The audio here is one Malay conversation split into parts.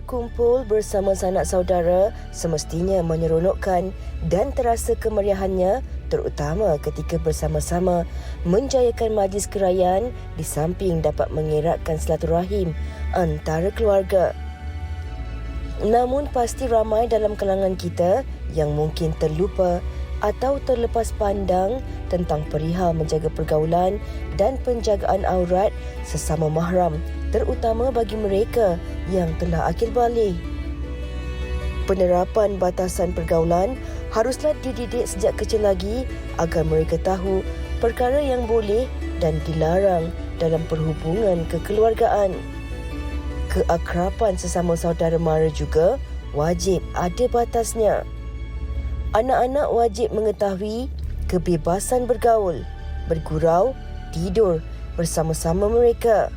berkumpul bersama sanak saudara semestinya menyeronokkan dan terasa kemeriahannya, terutama ketika bersama-sama menjayakan majlis kerajaan di samping dapat mengeratkan silaturahim antara keluarga. Namun pasti ramai dalam kalangan kita yang mungkin terlupa atau terlepas pandang tentang perihal menjaga pergaulan dan penjagaan aurat sesama mahram, terutama bagi mereka yang telah akil baligh. Penerapan batasan pergaulan haruslah dididik sejak kecil lagi agar mereka tahu perkara yang boleh dan dilarang dalam perhubungan kekeluargaan. Keakraban sesama saudara mara juga wajib ada batasnya. Anak-anak wajib mengetahui kebebasan bergaul, bergurau, tidur bersama-sama mereka.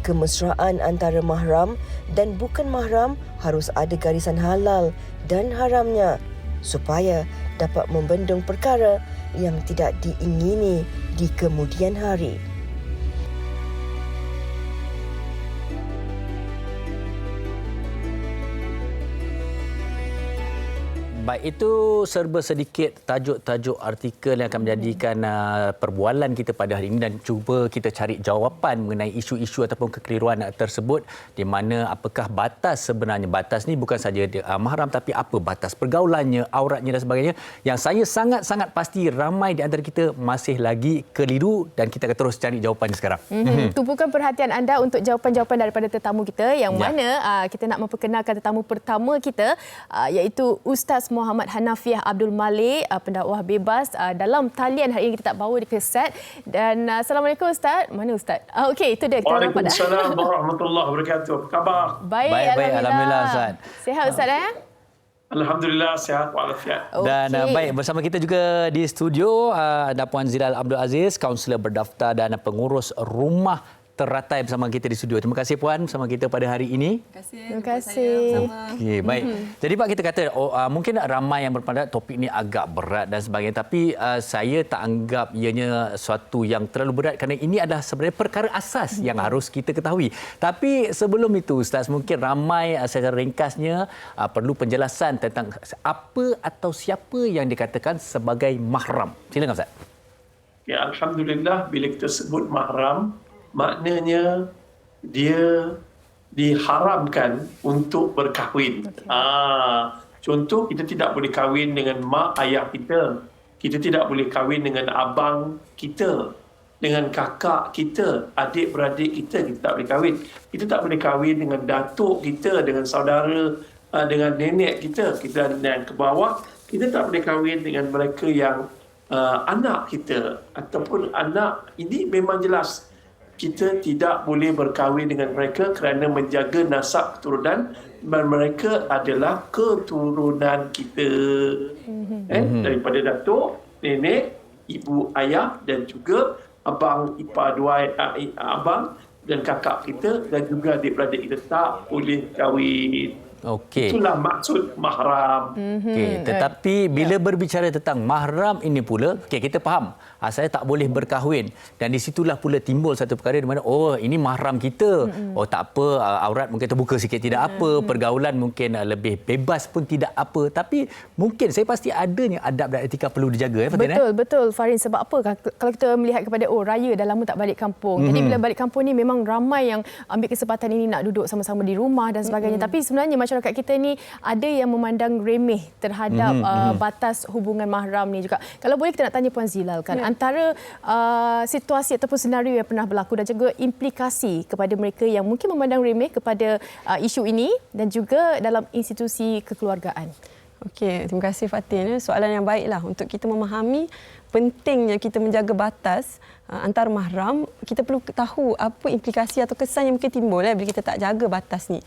Kemesraan antara mahram dan bukan mahram harus ada garisan halal dan haramnya supaya dapat membendung perkara yang tidak diingini di kemudian hari. Baik, itu serba sedikit tajuk-tajuk artikel yang akan menjadikan perbualan kita pada hari ini dan cuba kita cari jawapan mengenai isu-isu ataupun kekeliruan tersebut, di mana apakah batas sebenarnya. Batas ni bukan saja mahram, tapi apa batas pergaulannya, auratnya dan sebagainya, yang saya sangat-sangat pasti ramai di antara kita masih lagi keliru dan kita akan terus cari jawapannya sekarang. Tumpukan perhatian anda untuk jawapan-jawapan daripada tetamu kita, yang mana kita nak memperkenalkan tetamu pertama kita, iaitu Ustaz Muhammad Hanafiah Abdul Malik, pendakwah bebas. Dalam talian hari ini kita tak bawa di keset. Dan Assalamualaikum Ustaz. Mana Ustaz? Okey, itu dia. Waalaikumsalam warahmatullahi wabarakatuh. Apa khabar? Baik, Alhamdulillah Ustaz. Sihat Ustaz Alhamdulillah sihat walafiat. Dan baik, bersama kita juga di studio ada Puan Zilal Abdul Aziz, kaunselor berdaftar dan pengurus rumah teratai bersama kita di studio. Terima kasih Puan bersama kita pada hari ini. Terima kasih. Okey, baik. Jadi Pak, kita kata mungkin ramai yang berpandang topik ini agak berat dan sebagainya, tapi saya tak anggap ianya suatu yang terlalu berat kerana ini adalah sebenarnya perkara asas yang harus kita ketahui. Tapi sebelum itu Ustaz, mungkin ramai secara ringkasnya perlu penjelasan tentang apa atau siapa yang dikatakan sebagai mahram. Silakan Ustaz. Ya, alhamdulillah, bila kita sebut mahram, maknanya dia diharamkan untuk berkahwin. Contoh, kita tidak boleh kahwin dengan mak ayah kita. Kita tidak boleh kahwin dengan abang kita, dengan kakak kita, adik-beradik kita tak boleh kahwin. Kita tak boleh kahwin dengan datuk kita, dengan saudara, dengan nenek kita. Kita dan ke bawah, kita tak boleh kahwin dengan mereka yang anak kita ataupun anak. Ini memang jelas. Kita tidak boleh berkahwin dengan mereka kerana menjaga nasab keturunan, dan mereka adalah keturunan kita. Daripada datuk, nenek, ibu, ayah dan juga abang, ipar, dua abang dan kakak kita dan juga adik-beradik kita tak boleh kahwin. Okey. Itulah maksud mahram. Okey, tetapi bila berbicara tentang mahram ini pula, kita faham saya tak boleh berkahwin, dan di situlah pula timbul satu perkara di mana ini mahram kita. Tak apa, aurat mungkin terbuka sikit tidak apa, pergaulan mungkin lebih bebas pun tidak apa, tapi mungkin saya pasti adanya adab dan etika perlu dijaga. Betul Farin. Sebab apa? Kalau kita melihat kepada raya dah lama tak balik kampung. Jadi bila balik kampung ni memang ramai yang ambil kesempatan ini nak duduk sama-sama di rumah dan sebagainya. Tapi sebenarnya masyarakat kita ni ada yang memandang remeh terhadap batas hubungan mahram ni juga. Kalau boleh kita nak tanya Puan Zilal kan, antara situasi ataupun senario yang pernah berlaku dan juga implikasi kepada mereka yang mungkin memandang remeh kepada isu ini dan juga dalam institusi kekeluargaan. Okey, terima kasih Fatin. Soalan yang baiklah untuk kita memahami pentingnya kita menjaga batas antar mahram. Kita perlu tahu apa implikasi atau kesan yang mungkin timbul bila kita tak jaga batas ni.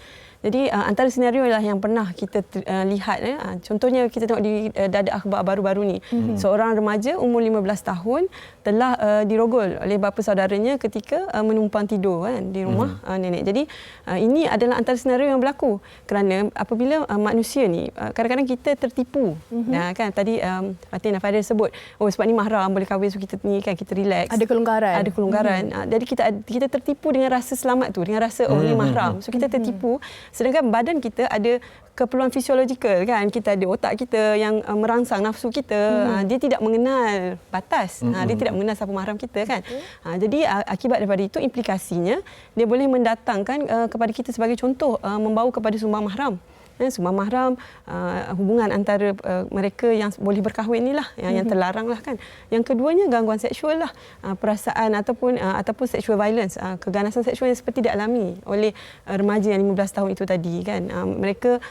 Jadi antara senario lah yang pernah kita lihat. Contohnya kita tengok di dada akhbar baru-baru ni. Seorang remaja umur 15 tahun telah dirogol oleh bapa saudaranya ketika menumpang tidur di rumah nenek. Jadi ini adalah antara senario yang berlaku. Kerana apabila manusia ni kadang-kadang kita tertipu. Kan tadi Fatin dan Fadil sebut, sebab ni mahram boleh kahwin, so kita ni kan kita relax. Ada kelonggaran. Ada kelonggaran. Jadi kita tertipu dengan rasa selamat tu, dengan rasa ni mahram. So kita tertipu Sedangkan badan kita ada keperluan fisiologikal kan, kita ada otak kita yang merangsang nafsu kita. Dia tidak mengenal batas, dia tidak mengenal siapa mahram kita kan. Jadi akibat daripada itu, implikasinya dia boleh mendatangkan kepada kita sebagai contoh, membawa kepada sumbang mahram. Sumbang mahram, hubungan antara mereka yang boleh berkahwin inilah yang terlarang lah kan. Yang keduanya gangguan seksual lah, perasaan ataupun sexual violence, keganasan seksual yang seperti dialami oleh remaja yang 15 tahun itu tadi kan. Mereka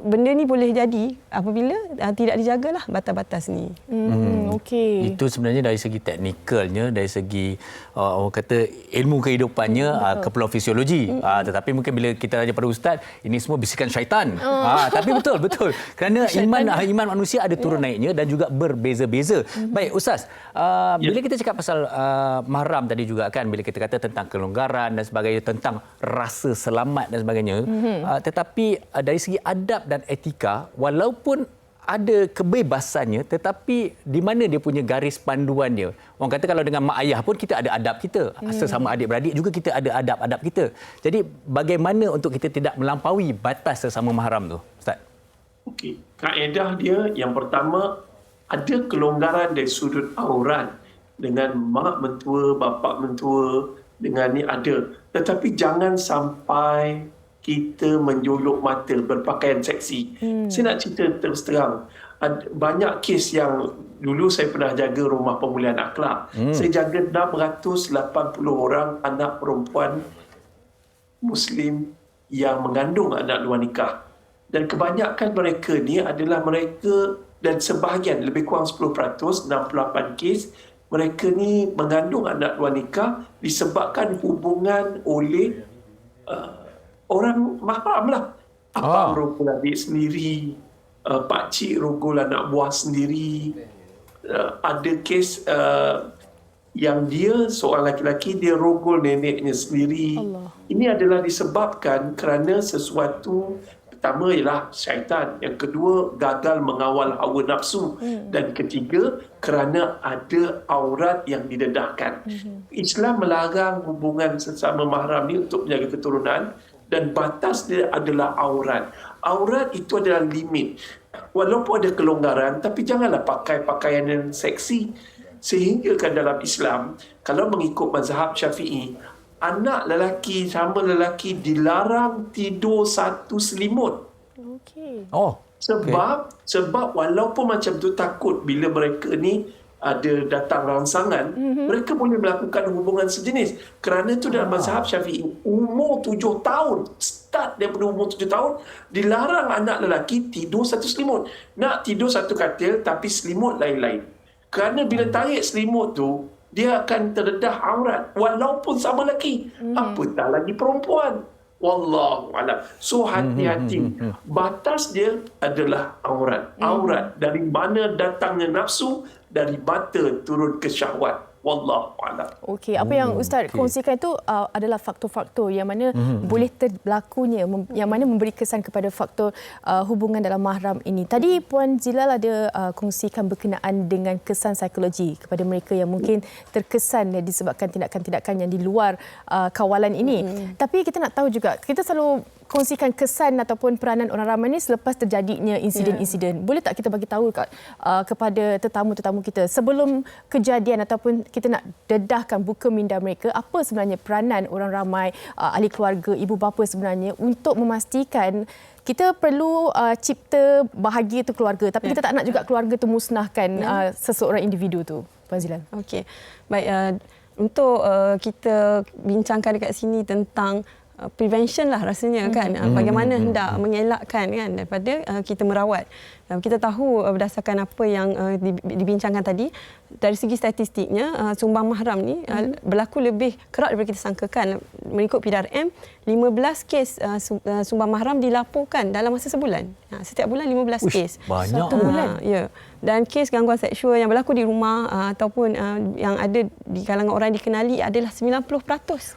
benda ni boleh jadi apabila tidak dijagalah batas-batas ni. Okey. Itu sebenarnya dari segi teknikalnya, dari segi orang kata ilmu kehidupannya, keperluan fisiologi. Tetapi mungkin bila kita tanya pada ustaz, ini semua bisikan syaitan. Tapi betul. Kerana iman manusia ada turun naiknya dan juga berbeza-beza. Baik ustaz, bila kita cakap pasal mahram tadi juga kan, bila kita kata tentang kelonggaran dan sebagainya, tentang rasa selamat dan sebagainya, tetapi dari segi adab dan etika, walaupun ada kebebasannya, tetapi di mana dia punya garis panduan dia. Orang kata kalau dengan mak ayah pun kita ada adab kita. Sesama adik-beradik juga kita ada adab-adab kita. Jadi bagaimana untuk kita tidak melampaui batas sesama mahram tu, Ustaz? Okey, kaedah dia yang pertama, ada kelonggaran dari sudut aurat dengan mak mentua, bapa mentua, dengan ni ada. Tetapi jangan sampai kita menjolok mata berpakaian seksi. Saya nak cerita terus terang. Banyak kes yang dulu saya pernah jaga rumah pemulihan akhlak. Saya jaga 680 orang anak perempuan Muslim yang mengandung anak luar nikah. Dan kebanyakan mereka ni adalah mereka, dan sebahagian lebih kurang 10%, 68 kes, mereka ni mengandung anak luar nikah disebabkan hubungan oleh orang mahram lah. Abang rogol adik sendiri, pakcik rogol anak buah sendiri. Ada kes yang dia seorang lelaki, dia rogol neneknya sendiri. Ini adalah disebabkan kerana sesuatu. Pertama ialah syaitan, yang kedua gagal mengawal hawa nafsu, dan ketiga kerana ada aurat yang didedahkan. Islam melarang hubungan sesama mahram ni untuk menjaga keturunan, dan batas dia adalah aurat. Aurat itu adalah limit. Walaupun ada kelonggaran, tapi janganlah pakai pakaian yang seksi. Sehingga kan dalam Islam, kalau mengikut mazhab Syafi'i, anak lelaki sama lelaki dilarang tidur satu selimut. Okey. Sebab walaupun macam tu takut bila mereka ni ada datang rangsangan, mereka boleh melakukan hubungan sejenis. Kerana itu dalam mazhab Syafi'i, umur 7 tahun, start daripada umur 7 tahun, dilarang anak lelaki tidur satu selimut. Nak tidur satu katil tapi selimut lain-lain. Kerana bila tarik selimut tu, dia akan terdedah aurat walaupun sama lelaki. Apatah lagi perempuan. Wallahualam. So hati-hati. Batas dia adalah aurat. Aurat. Dari mana datangnya nafsu? Dari mata turun ke syahwat. Wallahualam. Okey, apa yang Ustaz kongsikan itu adalah faktor-faktor yang mana boleh berlakunya, yang mana memberi kesan kepada faktor hubungan dalam mahram ini. Tadi Puan Zilal ada kongsikan berkenaan dengan kesan psikologi kepada mereka yang mungkin terkesan disebabkan tindakan-tindakan yang di luar kawalan ini. Tapi kita nak tahu juga, kita selalu kongsikan kesan ataupun peranan orang ramai ini selepas terjadinya insiden-insiden. Boleh tak kita bagi tahu kepada tetamu-tetamu kita sebelum kejadian ataupun kita nak dedahkan buka minda mereka, apa sebenarnya peranan orang ramai, ahli keluarga, ibu bapa sebenarnya untuk memastikan kita perlu cipta bahagia itu keluarga, tapi kita tak nak juga keluarga itu musnahkan seseorang individu tu. Puan Zilal. Okey. Baik, untuk kita bincangkan dekat sini tentang prevention lah rasanya kan, bagaimana hendak mengelakkan kan daripada kita merawat. Kita tahu berdasarkan apa yang dibincangkan tadi, dari segi statistiknya sumbang mahram ni berlaku lebih kerap daripada kita sangkakan. Mengikut PDRM, 15 kes sumbang mahram dilaporkan dalam masa sebulan. Setiap bulan 15 kes. Banyak. Satu bulan. Ya. Dan kes gangguan seksual yang berlaku di rumah ataupun yang ada di kalangan orang dikenali adalah 90%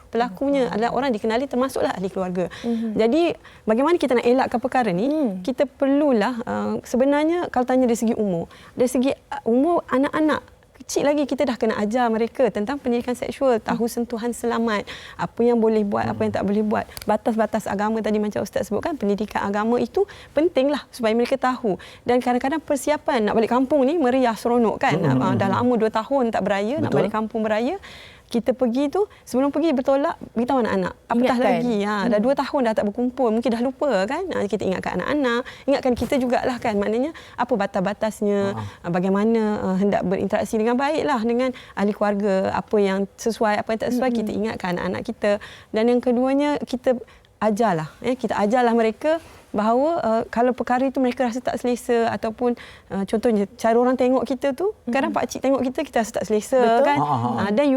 pelakunya adalah orang dikenali, termasuklah ahli keluarga. Jadi bagaimana kita nak elakkan perkara ni? Kita perlulah sebenarnya kalau tanya dari segi umur, dari segi umur anak-anak, kecil lagi kita dah kena ajar mereka tentang pendidikan seksual, tahu sentuhan selamat, apa yang boleh buat, apa yang tak boleh buat. Batas-batas agama tadi macam Ustaz sebutkan, pendidikan agama itu pentinglah supaya mereka tahu. Dan kadang-kadang persiapan nak balik kampung ni meriah seronok kan. Dah lama 2 tahun tak beraya, nak balik kampung beraya. Kita pergi tu, sebelum pergi bertolak, beritahu anak-anak. Apatah lagi, dah 2 tahun dah tak berkumpul, mungkin dah lupa kan. Kita ingatkan anak-anak, ingatkan kita jugalah kan. Maknanya apa batas-batasnya, bagaimana hendak berinteraksi dengan baiklah dengan ahli keluarga, apa yang sesuai, apa yang tak sesuai, kita ingatkan anak-anak kita. Dan yang keduanya, kita ajarlah. Kita ajarlah mereka bahawa kalau perkara itu mereka rasa tak selesa ataupun contohnya cara orang tengok kita tu, kadang pak cik tengok kita rasa tak selesa. Betul. Kan. Dan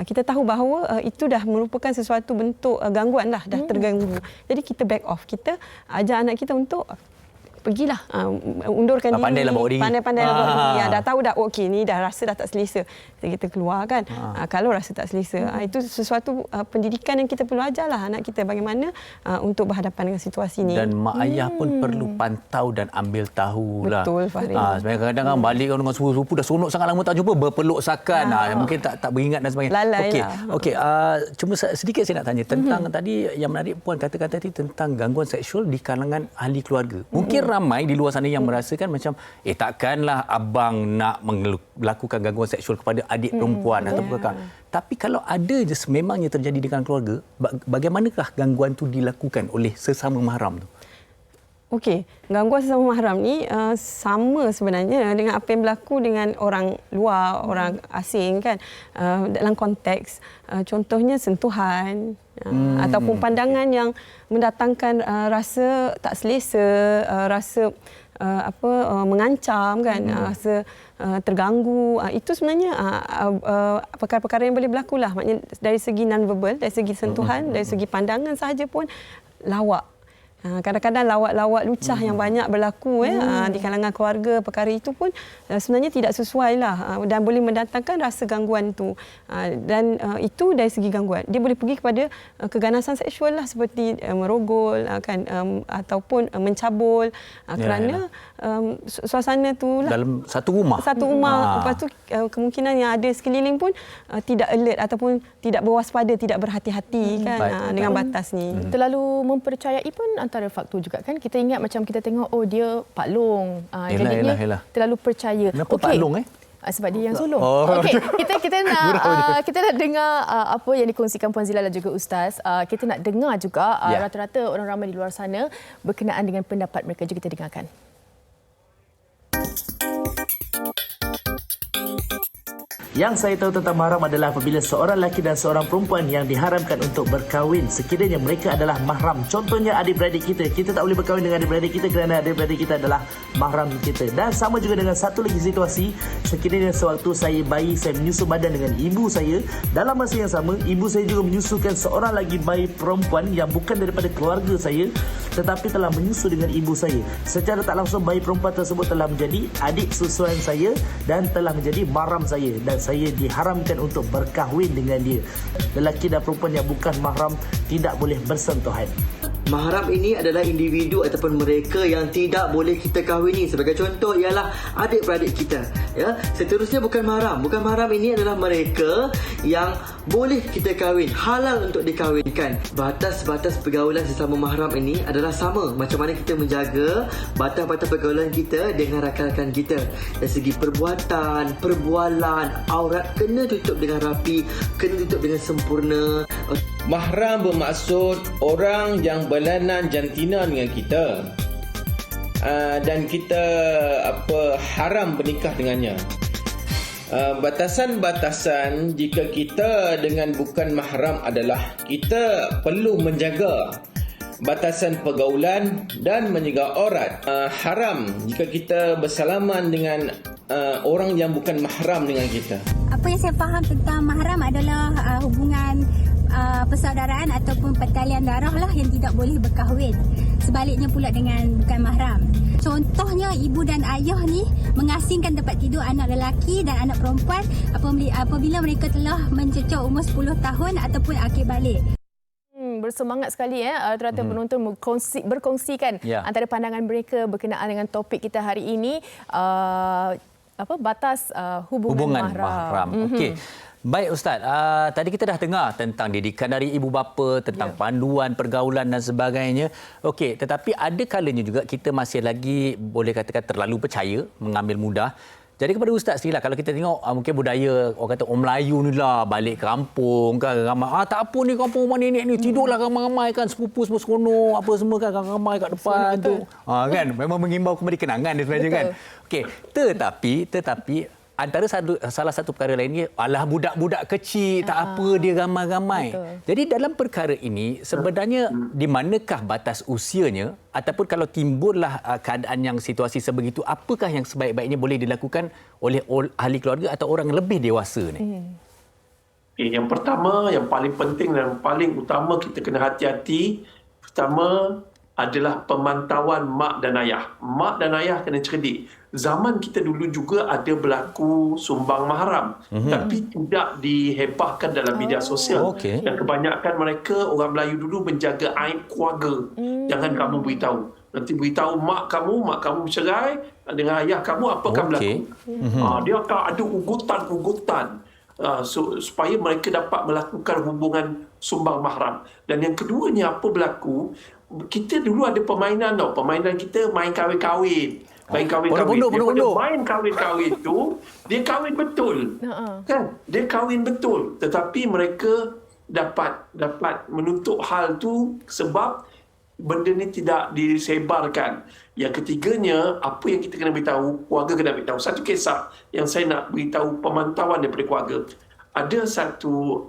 kita tahu bahawa itu dah merupakan sesuatu bentuk gangguan dah terganggu. Jadi kita back off, kita ajar anak kita untuk pergilah undurkan diri, pandailah bawa diri. Pandai-pandailah bawa diri. Dah tahu dah okey ni dah rasa dah tak selesa, kita keluar kan. Kalau rasa tak selesa, itu sesuatu pendidikan yang kita perlu ajarlah anak kita bagaimana untuk berhadapan dengan situasi ni. Dan mak ayah pun perlu pantau dan ambil tahulah. Betul, Farid. Sebenarnya kadang-kadang kan balik dengan sepupu dah seronok sangat lama tak jumpa, berpeluk sakan, mungkin tak beringat dan sebagainya. Lalai Okey, cuma sedikit saya nak tanya tentang tadi yang menarik puan katakan tadi tentang gangguan seksual di kalangan ahli keluarga. Mungkin ramai di luar sana yang merasakan macam takkanlah abang nak melakukan gangguan seksual kepada adik perempuan atau kakak. Tapi kalau ada je sememangnya terjadi dengan keluarga, bagaimanakah gangguan tu dilakukan oleh sesama mahram tu? Okey, gangguan sesama mahram ni sama sebenarnya dengan apa yang berlaku dengan orang luar, orang asing kan. Dalam konteks contohnya sentuhan ataupun pandangan yang mendatangkan rasa tak selesa, rasa mengancam kan, rasa terganggu. Itu sebenarnya perkara-perkara yang boleh berlaku lah. Maknanya dari segi non-verbal, dari segi sentuhan, dari segi pandangan sahaja pun lawak. Kadang-kadang lawak-lawak lucah yang banyak berlaku di kalangan keluarga, perkara itu pun sebenarnya tidak sesuai lah dan boleh mendatangkan rasa gangguan tu. Dan itu dari segi gangguan. Dia boleh pergi kepada keganasan seksual lah, seperti merogol kan, ataupun mencabul kerana suasana tu lah. Dalam satu rumah. Lepas tu kemungkinan yang ada sekeliling pun tidak alert ataupun tidak berwaspada, tidak berhati-hati kan dengan batas ni. Terlalu mempercayai pun antara faktor juga kan. Kita ingat macam kita tengok dia Pak Long. Jadinya terlalu percaya. Kenapa Pak Long sebab dia yang sulung. Okey, kita nak dengar apa yang dikongsikan Puan Zila dan juga Ustaz. Kita nak dengar juga rata-rata orang ramai di luar sana berkenaan dengan pendapat mereka. Jom kita dengarkan. Yang saya tahu tentang mahram adalah apabila seorang lelaki dan seorang perempuan yang diharamkan untuk berkahwin, sekiranya mereka adalah mahram. Contohnya adik-beradik kita. Kita tak boleh berkahwin dengan adik-beradik kita kerana adik-beradik kita adalah mahram kita. Dan sama juga dengan satu lagi situasi, sekiranya sewaktu saya bayi, saya menyusu badan dengan ibu saya. Dalam masa yang sama, ibu saya juga menyusukan seorang lagi bayi perempuan yang bukan daripada keluarga saya, tetapi telah menyusu dengan ibu saya. Secara tak langsung, bayi perempuan tersebut telah menjadi adik susuan saya dan telah menjadi mahram saya. Dan saya diharamkan untuk berkahwin dengan dia. Lelaki dan perempuan yang bukan mahram tidak boleh bersentuhan. Mahram ini adalah individu ataupun mereka yang tidak boleh kita kahwini. Sebagai contoh ialah adik-beradik kita. Ya, seterusnya bukan mahram. Bukan mahram ini adalah mereka yang boleh kita kahwin, halal untuk dikahwinkan. Batas-batas pergaulan sesama mahram ini adalah sama macam mana kita menjaga batas-batas pergaulan kita dengan rakan-rakan kita. Dari segi perbuatan, perbualan, aurat kena tutup dengan rapi, kena tutup dengan sempurna. Mahram bermaksud orang yang berlainan jantina dengan kita dan kita haram bernikah dengannya. Batasan-batasan jika kita dengan bukan mahram adalah kita perlu menjaga batasan pergaulan dan menjaga aurat. Haram jika kita bersalaman dengan orang yang bukan mahram dengan kita. Apa yang saya faham tentang mahram adalah hubungan persaudaraan ataupun pertalian darah lah yang tidak boleh berkahwin. Sebaliknya pula dengan bukan mahram. Contohnya ibu dan ayah ni mengasingkan tempat tidur anak lelaki dan anak perempuan apabila mereka telah mencecah umur 10 tahun ataupun akil balik. Bersemangat sekali rata-rata penonton berkongsikan antara pandangan mereka berkenaan dengan topik kita hari ini. batas hubungan mahram. Okey. Baik Ustaz, tadi kita dah dengar tentang didikan dari ibu bapa, tentang panduan pergaulan dan sebagainya. Okey, tetapi ada kalanya juga kita masih lagi boleh katakan terlalu percaya, mengambil mudah. Jadi kepada Ustaz sendiri lah, kalau kita tengok mungkin budaya orang kata orang Melayu ni lah, balik kampung kan ramai, tak apa ni kampung rumah nenek ni, tidurlah ramai-ramai kan, sepupu semua seronok, apa semua kan ramai kat depan tu. Kan memang mengimbau kembali kenangan dia sebenarnya kan. Okey, tetapi antara salah satu perkara lainnya, alah budak-budak kecil, tak apa dia ramai-ramai. Jadi dalam perkara ini, sebenarnya di manakah batas usianya ataupun kalau timbullah keadaan yang situasi sebegitu, apakah yang sebaik-baiknya boleh dilakukan oleh ahli keluarga atau orang lebih dewasa ni? Yang pertama, yang paling penting dan paling utama kita kena hati-hati, pertama adalah pemantauan mak dan ayah. Mak dan ayah kena cerdik. Zaman kita dulu juga ada berlaku sumbang mahram, tapi tidak dihebahkan dalam media sosial. Dan kebanyakan mereka, orang Melayu dulu menjaga aib keluarga. Jangan kamu beritahu. Nanti beritahu mak kamu bercerai dengan ayah kamu, apa akan berlaku? Dia akan ada ugutan-ugutan supaya mereka dapat melakukan hubungan sumbang mahram. Dan yang keduanya, apa berlaku? Kita dulu ada permainan tau. Permainan kita main kahwin-kahwin. Main kahwin-kahwin. Main kahwin-kahwin tu, dia kahwin betul. Kan? Dia kahwin betul. Tetapi mereka dapat menutup hal tu sebab benda ni tidak disebarkan. Yang ketiganya, apa yang kita kena beritahu, keluarga kena beritahu. Satu kisah yang saya nak beritahu pemantauan daripada keluarga. Ada satu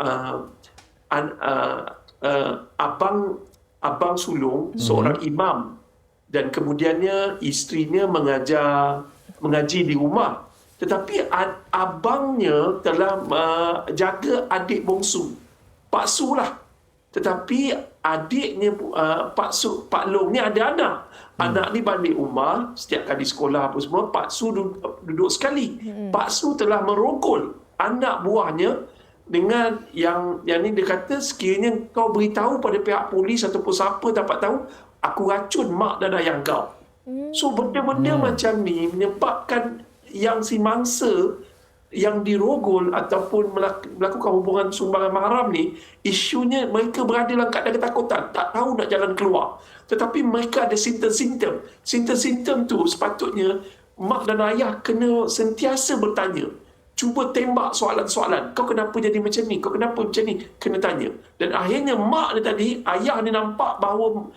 abang sulung, seorang imam, dan kemudiannya isterinya mengaji di rumah. Tetapi abangnya telah jaga adik bongsu. Pak Su lah. Tetapi adiknya Pak Long ni ada anak. Anak ni balik rumah, setiap kali sekolah apa semua, Pak Su duduk sekali. Pak Su telah merogol anak buahnya dengan yang ni dia kata, sekiranya kau beritahu pada pihak polis ataupun siapa dapat tahu, aku racun mak dan ayah kau. So benda-benda macam ni menyebabkan yang si mangsa yang dirogol ataupun melakukan hubungan sumbangan mahram ni, isunya mereka berada dalam keadaan ketakutan, tak tahu nak jalan keluar. Tetapi mereka ada simptom-simptom. Simptom-simptom tu sepatutnya mak dan ayah kena sentiasa bertanya. Cuba tembak soalan-soalan. Kau kenapa jadi macam ni? Kau kenapa macam ni? Kena tanya. Dan akhirnya mak dia tadi, ayah ni nampak bahawa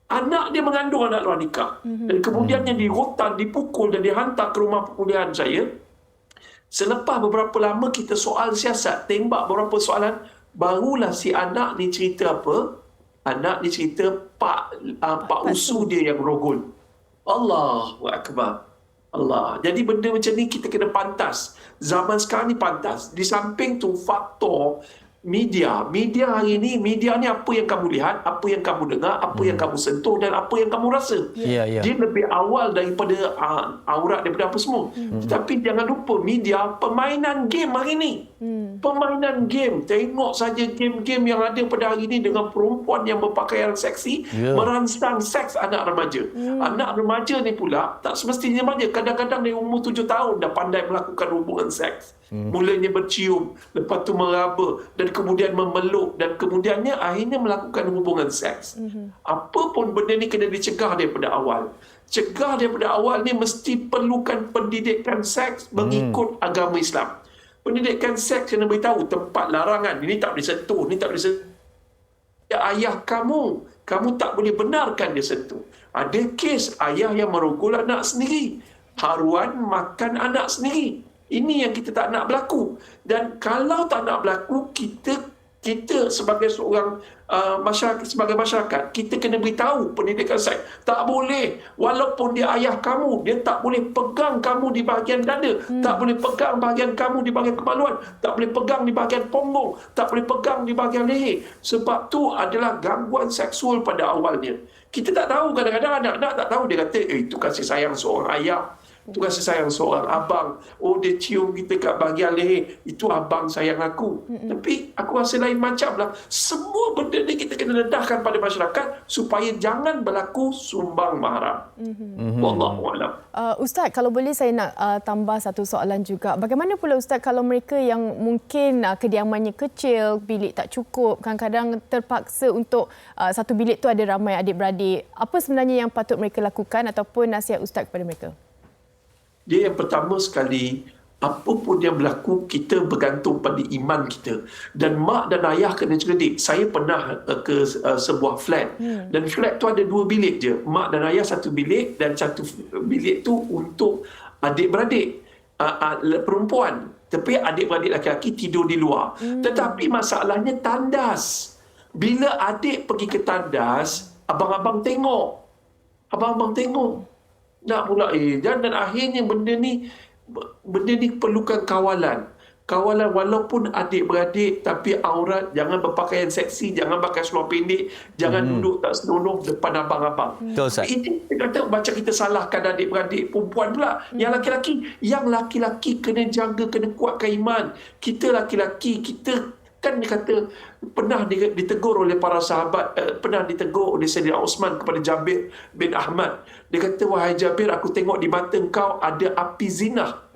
anak dia mengandung anak luar nikah. Dan kemudiannya dirotan, dipukul dan dihantar ke rumah pemulihan saya. Selepas beberapa lama kita soal siasat, tembak beberapa soalan, barulah si anak ni cerita apa? Anak ni cerita Pak Usu dia yang rogol. Allahu Akbar. Allah. Jadi benda macam ni kita kena pantas. Zaman sekarang ni pantas. Di samping tu faktor media hari ni, media ni apa yang kamu lihat, apa yang kamu dengar, apa yang kamu sentuh dan apa yang kamu rasa. Dia lebih awal daripada aurat, daripada apa semua. Tetapi jangan lupa media, permainan game hari ni. Permainan game. Tengok saja game-game yang ada pada hari ni dengan perempuan yang berpakaian seksi merangsang seks anak remaja. Anak remaja ni pula tak semestinya remaja. Kadang-kadang dia umur 7 tahun dah pandai melakukan hubungan seks. Mulanya bercium, lepas tu meraba dan kemudian memeluk dan kemudiannya akhirnya melakukan hubungan seks. Apa pun benda ni kena dicegah daripada awal. Cegah daripada awal ni mesti perlukan pendidikan seks mengikut agama Islam. Pendidikan seks kena beritahu tempat larangan. Ini tak boleh sentuh, ini tak boleh sentuh. Ayah kamu tak boleh benarkan dia sentuh. Ada kes ayah yang merogol anak sendiri. Haruan makan anak sendiri. Ini yang kita tak nak berlaku. Dan kalau tak nak berlaku, kita sebagai seorang masyarakat, kita kena beritahu pendidikan seks. Tak boleh, walaupun dia ayah kamu, dia tak boleh pegang kamu di bahagian dada, tak boleh pegang bahagian kamu di bahagian kemaluan, tak boleh pegang di bahagian punggung, tak boleh pegang di bahagian leher. Sebab tu adalah gangguan seksual pada awalnya. Kita tak tahu, kadang-kadang anak-anak tak tahu, dia kata itu kasih sayang seorang ayah. Itu rasa sayang seorang abang. Oh, dia cium kita kat bahagian leher. Itu abang sayang aku. Tapi aku rasa lain macam lah. Semua benda ni kita kena dedahkan pada masyarakat supaya jangan berlaku sumbang mahram. Wallahualam. Ustaz, kalau boleh saya nak tambah satu soalan juga. Bagaimana pula Ustaz kalau mereka yang mungkin kediamannya kecil, bilik tak cukup, kadang-kadang terpaksa untuk satu bilik tu ada ramai adik-beradik. Apa sebenarnya yang patut mereka lakukan ataupun nasihat Ustaz kepada mereka? Dia yang pertama sekali, apa pun yang berlaku, kita bergantung pada iman kita. Dan mak dan ayah kena cerdik. Saya pernah ke sebuah flat. Dan flat tu ada 2 bilik je. Mak dan ayah satu bilik dan satu bilik tu untuk adik-beradik perempuan. Tapi adik-beradik lelaki tidur di luar. Tetapi masalahnya tandas. Bila adik pergi ke tandas, abang-abang tengok. Abang-abang tengok. Nak pula dan akhirnya benda ni perlukan kawalan. Kawalan walaupun adik-beradik, tapi aurat, jangan berpakaian seksi, jangan pakai seluar pendek, jangan duduk tak senonoh depan abang-abang. Ini kata macam kita salahkan adik-beradik perempuan pula. Yang laki-laki kena jaga, kena kuatkan iman. Kita laki-laki, kita kan dia kata pernah ditegur oleh para sahabat, pernah ditegur oleh Sayyidina Osman kepada Jabir bin Ahmad. Dia kata, wahai Jabir, aku tengok di mata engkau ada api zina.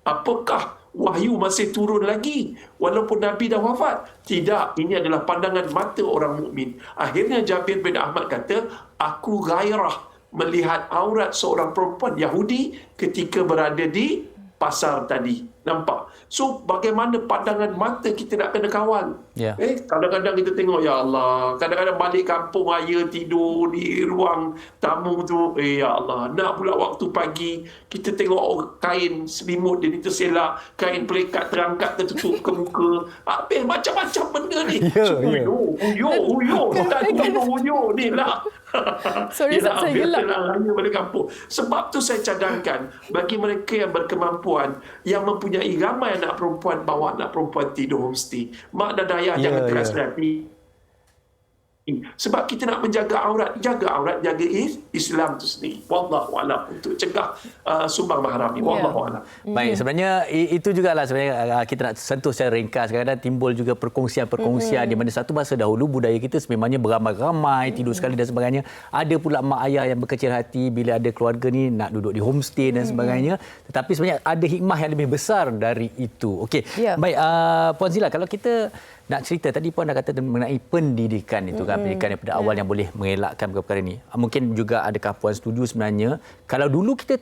Apakah wahyu masih turun lagi walaupun Nabi dah wafat? Tidak, ini adalah pandangan mata orang mukmin. Akhirnya Jabir bin Ahmad kata, aku gairah melihat aurat seorang perempuan Yahudi ketika berada di pasar tadi. Nampak? So, bagaimana pandangan mata kita nak kena kawal? Kadang-kadang kita tengok, ya Allah, kadang-kadang balik kampung raya tidur di ruang tamu tu, ya Allah, nak pula waktu pagi, kita tengok kain selimut dia ni terselak, kain pelikat terangkat tertutup ke muka. Habis macam-macam benda ni. Huyo, ni lah. Sorry, saya gelap. Raya balik kampung. Sebab tu saya cadangkan, bagi mereka yang berkemampuan, yang mempunyai ramai anak perempuan, bawa anak perempuan tidur homestay. Mak dan ayah jangan keras hati. Sebab kita nak menjaga aurat, jaga Islam itu sendiri. Wallahualam, untuk cegah sumbang mahram ni. Wallahualam. Baik, sebenarnya itu jugalah sebenarnya kita nak sentuh secara ringkas. Kadang-kadang timbul juga perkongsian di mana satu masa dahulu budaya kita sememangnya beramai-ramai, tidur sekali dan sebagainya. Ada pula mak ayah yang berkecil hati bila ada keluarga ni nak duduk di homestay dan sebagainya. Tetapi sebenarnya ada hikmah yang lebih besar dari itu. Okey. Baik, Puan Zila, kalau kita nak cerita, tadi Puan dah kata mengenai pendidikan itu kan, pendidikan daripada awal yang boleh mengelakkan perkara ini. Mungkin juga adakah Puan setuju sebenarnya kalau dulu kita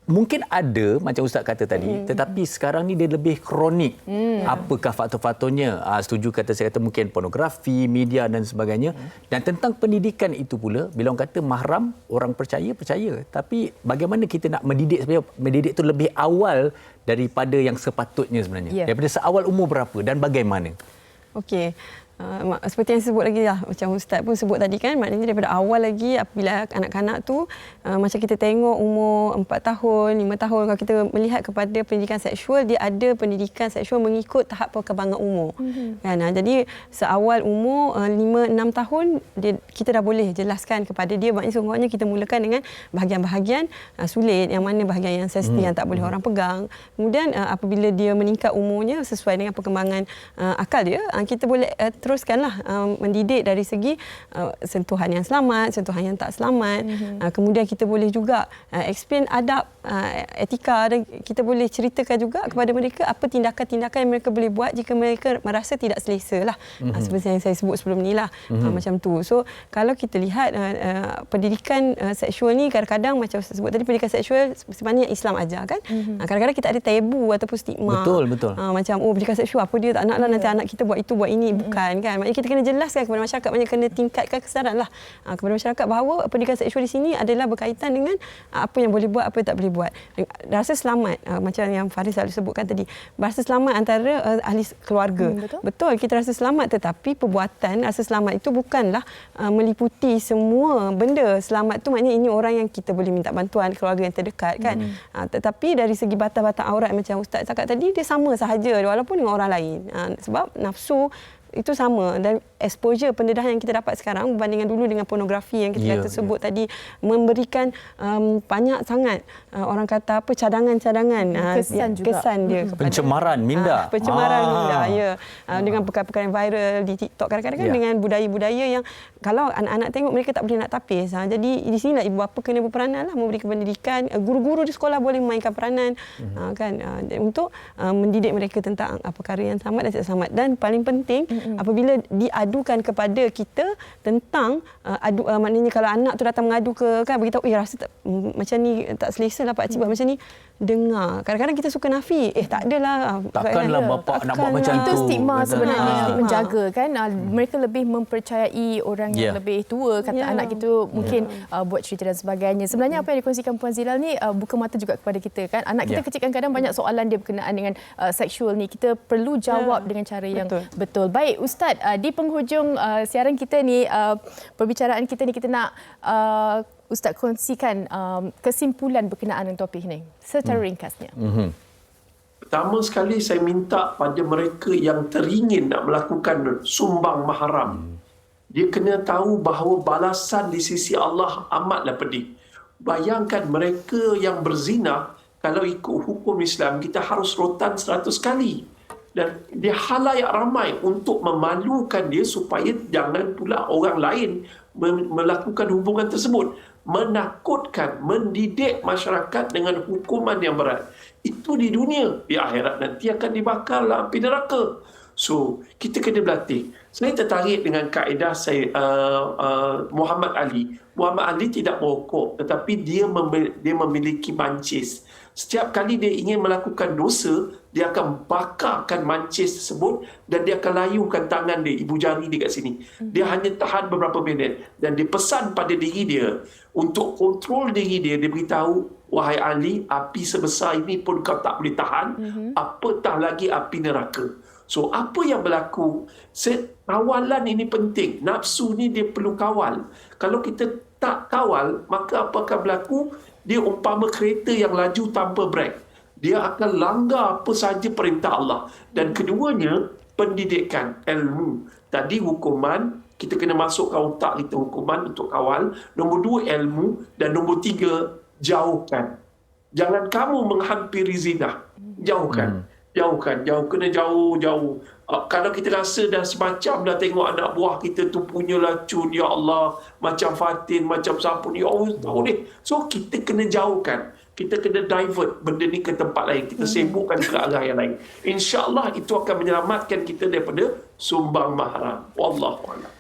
mungkin ada macam Ustaz kata tadi, tetapi sekarang ni dia lebih kronik. Apakah faktor-faktornya? Setuju kata saya kata mungkin pornografi, media dan sebagainya. Dan tentang pendidikan itu pula, bila orang kata mahram, orang percaya. Tapi bagaimana kita nak mendidik supaya mendidik itu lebih awal daripada yang sepatutnya sebenarnya? Daripada seawal umur berapa dan bagaimana? Okey. Seperti yang sebut lagi lah, macam Ustaz pun sebut tadi kan, maknanya daripada awal lagi apabila anak-kanak tu macam kita tengok umur 4 tahun, 5 tahun, kalau kita melihat kepada pendidikan seksual, dia ada pendidikan seksual mengikut tahap perkembangan umur. Kan? Jadi seawal umur 5-6 tahun kita dah boleh jelaskan kepada dia, maknanya sungguhnya kita mulakan dengan bahagian-bahagian sulit, yang mana bahagian yang sensitif yang tak boleh orang pegang. Kemudian apabila dia meningkat umurnya sesuai dengan perkembangan akal dia, kita boleh teruskanlah mendidik dari segi sentuhan yang selamat, sentuhan yang tak selamat. Kemudian kita boleh juga explain adab, etika, dan kita boleh ceritakan juga kepada mereka apa tindakan-tindakan yang mereka boleh buat jika mereka merasa tidak selesa lah. Seperti yang saya sebut sebelum ni lah. Macam tu. So kalau kita lihat pendidikan seksual ni kadang-kadang macam saya sebut tadi, pendidikan seksual sebenarnya Islam ajar kan. Kadang-kadang kita ada tabu ataupun stigma. Betul. Macam pendidikan seksual apa dia tak naklah nanti anak kita buat itu buat ini. Bukan kan. Maknanya kita kena jelaskan kepada masyarakat, maknanya kena tingkatkan kesedaran lah kepada masyarakat bahawa pendidikan seksual di sini adalah berkaitan dengan apa yang boleh buat, apa yang tak boleh buat. Rasa selamat, macam yang Faris selalu sebutkan tadi, rasa selamat antara ahli keluarga. Betul, kita rasa selamat, tetapi perbuatan rasa selamat itu bukanlah meliputi semua benda. Selamat tu maknanya ini orang yang kita boleh minta bantuan, keluarga yang terdekat kan. Tetapi dari segi batas-batas aurat macam Ustaz cakap tadi, dia sama sahaja walaupun dengan orang lain. Sebab nafsu itu sama, dan exposure pendedahan yang kita dapat sekarang berbandingan dulu dengan pornografi yang kita kata sebut tadi, memberikan banyak sangat orang kata apa, cadangan-cadangan kesan dia kepada pencemaran minda. Minda, ya. Dengan perkara-perkara yang viral di TikTok kadang-kadang kan, dengan budaya-budaya yang kalau anak-anak tengok mereka tak boleh nak tapis. Jadi di sinilah ibu bapa kena berperanan lah, memberikan pendidikan. Guru-guru di sekolah boleh memainkan peranan untuk mendidik mereka tentang perkara yang selamat dan tidak selamat. Dan paling penting apabila diadukan kepada kita tentang maknanya kalau anak tu datang mengadu ke kan, beritahu rasa tak, macam ni tak selesa lah Pak Cik buat macam ni, dengar. Kadang-kadang kita suka nafi, tak adalah, takkanlah bapa nak buat macam tu. Itu stigma sebenarnya menjaga kan. Mereka lebih mempercayai orang yang lebih tua, kata anak kita mungkin buat cerita dan sebagainya. Sebenarnya apa yang dikongsikan Puan Zilal ni buka mata juga kepada kita kan. Anak kita kecil kadang-kadang banyak soalan dia berkenaan dengan seksual ni. Kita perlu jawab dengan cara yang betul. Baik Ustaz, di penghujung siaran kita ni, perbicaraan kita ni, kita nak Ustaz kongsikan kesimpulan berkenaan dengan topik ni secara ringkasnya. Pertama sekali saya minta pada mereka yang teringin nak melakukan sumbang mahram, dia kena tahu bahawa balasan di sisi Allah amatlah pedih. Bayangkan mereka yang berzina, kalau ikut hukum Islam kita harus rotan 100 kali. Dan dia khalayak ramai untuk memalukan dia supaya jangan pula orang lain melakukan hubungan tersebut. Menakutkan, mendidik masyarakat dengan hukuman yang berat. Itu di dunia. Di akhirat nanti akan dibakar dalam api neraka. So, kita kena berlatih. Saya tertarik dengan kaedah saya, Muhammad Ali. Muhammad Ali tidak merokok, tetapi dia memiliki mancis. Setiap kali dia ingin melakukan dosa, dia akan bakarkan mancis tersebut dan dia akan layukan tangan dia, ibu jari dia kat sini. Dia hanya tahan beberapa minit dan dia pesan pada diri dia untuk kontrol diri dia. Dia beritahu, wahai Ali, api sebesar ini pun kau tak boleh tahan, apatah lagi api neraka. So, apa yang berlaku? Kawalan ini penting. Nafsu ni dia perlu kawal. Kalau kita tak kawal, maka apa akan berlaku? Dia umpama kereta yang laju tanpa brek. Dia akan langgar apa sahaja perintah Allah. Dan keduanya, pendidikan, ilmu. Tadi hukuman, kita kena masukkan otak kita hukuman untuk kawal. Nombor 2, ilmu. Dan nombor 3, jauhkan. Jangan kamu menghampiri zina. Jauhkan. Jauhkan, kena jauh. Kalau kita rasa dah semacam dah tengok anak buah kita tu punya lacun, ya Allah, macam Fatin, macam Sampun, ya Allah, tahu ni. So, kita kena jauhkan. Kita kena divert benda ni ke tempat lain. Kita sibukkan ke arah yang lain. InsyaAllah itu akan menyelamatkan kita daripada sumbang mahram. Wallahualam.